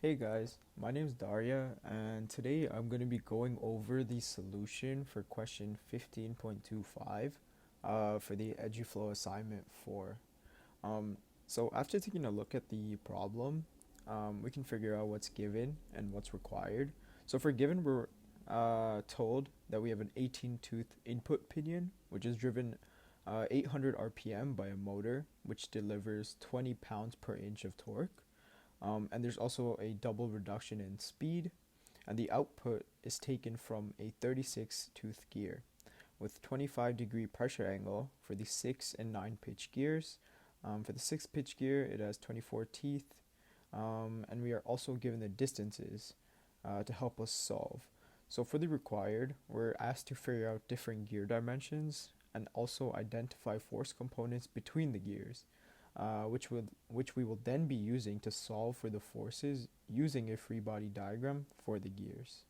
Hey guys, my name is Daria, and today I'm going to be going over the solution for question 15.25 for the Eduflow Assignment 4. Um, so after taking a look at the problem, we can figure out what's given and what's required. So for given, we're told that we have an 18-tooth input pinion, which is driven 800 RPM by a motor, which delivers 20 pounds per inch of torque. And there's also a double reduction in speed, and the output is taken from a 36 tooth gear with 25-degree pressure angle for the 6 and 9 pitch gears. For the 6 pitch gear, it has 24 teeth, and we are also given the distances to help us solve. So for the required, we're asked to figure out different gear dimensions and also identify force components between the gears. Which we will then be using to solve for the forces using a free body diagram for the gears.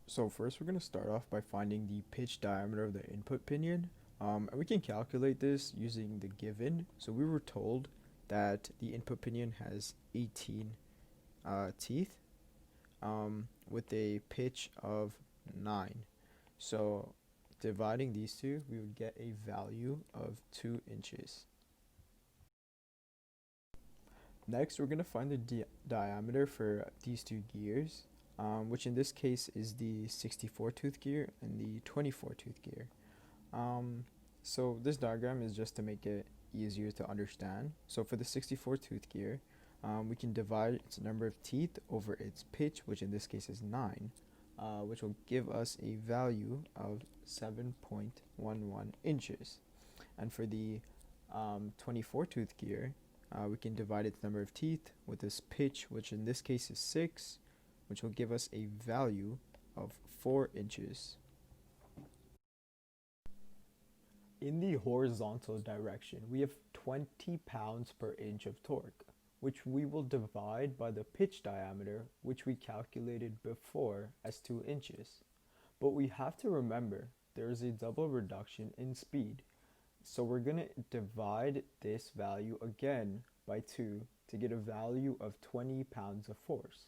So first we're going to start off by finding the pitch diameter of the input pinion, and we can calculate this using the given. So we were told that the input pinion has 18 teeth with a pitch of 9. So dividing these two, we would get a value of 2 inches. Next, we're going to find the diameter for these two gears, which in this case is the 64 tooth gear and the 24 tooth gear. So this diagram is just to make it easier to understand. So for the 64 tooth gear, we can divide its number of teeth over its pitch, which in this case is 9, which will give us a value of 7.11 inches. And for the 24 tooth gear, we can divide its number of teeth with this pitch, which in this case is 6, which will give us a value of 4 inches. In the horizontal direction, we have 20 pounds per inch of torque, which we will divide by the pitch diameter, which we calculated before as 2 inches. But we have to remember there is a double reduction in speed. So we're going to divide this value again by 2 to get a value of 20 pounds of force.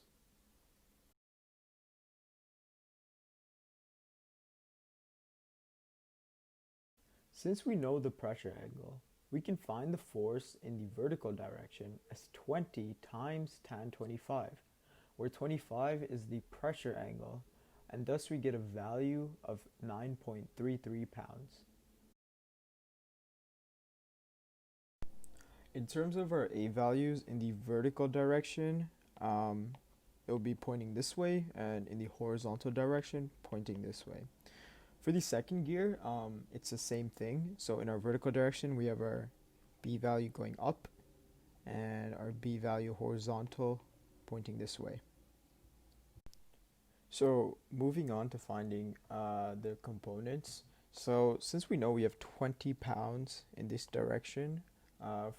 Since we know the pressure angle, we can find the force in the vertical direction as 20 times tan 25, where 25 is the pressure angle, and thus we get a value of 9.33 pounds. In terms of our A values in the vertical direction, it will be pointing this way, and in the horizontal direction, pointing this way. For the second gear, it's the same thing. So in our vertical direction, we have our B value going up, and our B value horizontal pointing this way. So moving on to finding the components. So since we know we have 20 pounds in this direction,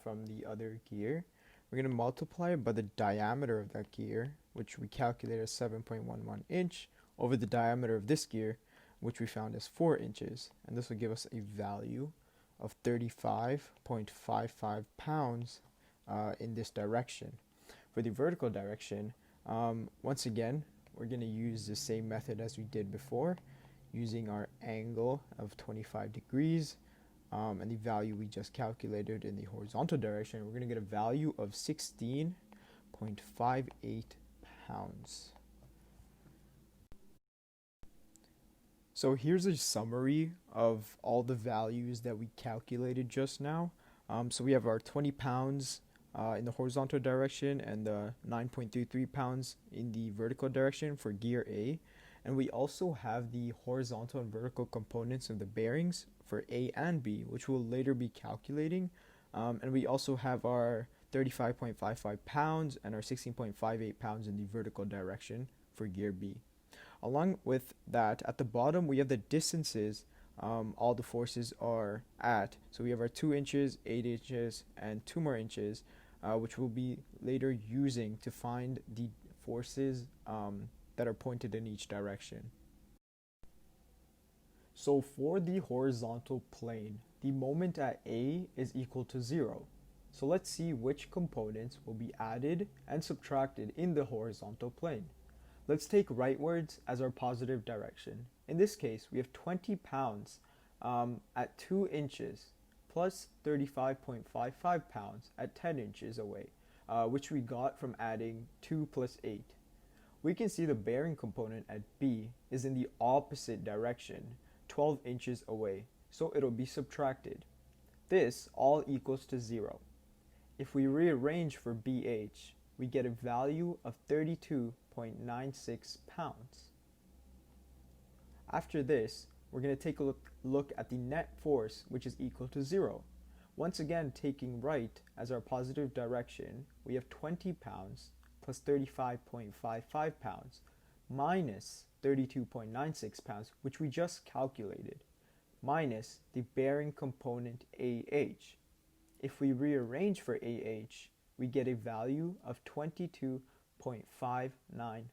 from the other gear, we're going to multiply it by the diameter of that gear, which we calculated as 7.11 inch, over the diameter of this gear, which we found as 4 inches, and this will give us a value of 35.55 pounds in this direction. For the vertical direction, once again, we're going to use the same method as we did before, using our angle of 25 degrees. And the value we just calculated in the horizontal direction, we're going to get a value of 16.58 pounds. So here's a summary of all the values that we calculated just now. So we have our 20 pounds in the horizontal direction and the 9.33 pounds in the vertical direction for gear A. And we also have the horizontal and vertical components of the bearings for A and B, which we'll later be calculating. And we also have our 35.55 pounds and our 16.58 pounds in the vertical direction for gear B. Along with that, at the bottom, we have the distances all the forces are at. So we have our 2 inches, 8 inches, and 2 more inches, which we'll be later using to find the forces that are pointed in each direction. So for the horizontal plane, the moment at A is equal to 0. So let's see which components will be added and subtracted in the horizontal plane. Let's take rightwards as our positive direction. In this case, we have 20 pounds at 2 inches plus 35.55 pounds at 10 inches away, which we got from adding 2 plus 8. We can see the bearing component at B is in the opposite direction, 12 inches away, so it'll be subtracted. This all equals to 0. If we rearrange for BH, we get a value of 32.96 pounds. After this, we're going to take a look at the net force, which is equal to 0. Once again, taking right as our positive direction, we have 20 pounds plus 35.55 pounds minus 32.96 pounds, which we just calculated, minus the bearing component AH. If we rearrange for AH, we get a value of 22.59.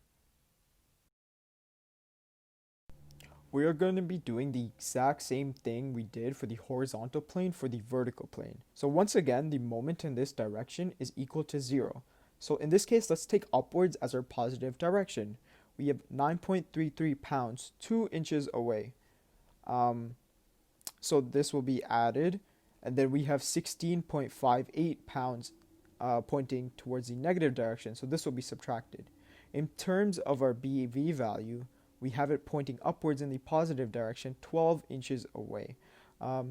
We are going to be doing the exact same thing we did for the horizontal plane for the vertical plane. So once again, the moment in this direction is equal to 0. So in this case, let's take upwards as our positive direction. We have 9.33 pounds 2 inches away. So this will be added, and then we have 16.58 pounds pointing towards the negative direction, so this will be subtracted. In terms of our BV value, we have it pointing upwards in the positive direction, 12 inches away.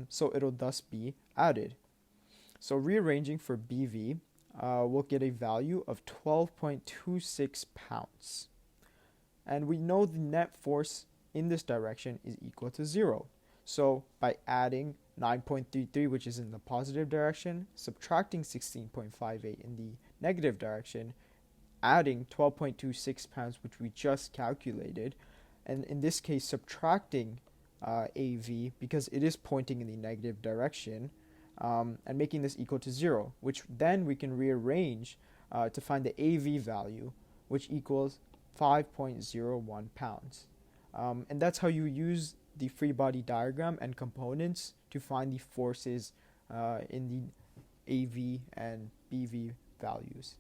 So it'll thus be added. So rearranging for BV, we'll get a value of 12.26 pounds. And we know the net force in this direction is equal to 0. So by adding 9.33, which is in the positive direction, subtracting 16.58 in the negative direction, adding 12.26 pounds, which we just calculated, and in this case subtracting AV because it is pointing in the negative direction, and making this equal to 0, which then we can rearrange to find the AV value, which equals 5.01 pounds. And that's how you use the free body diagram and components to find the forces in the AV and BV values.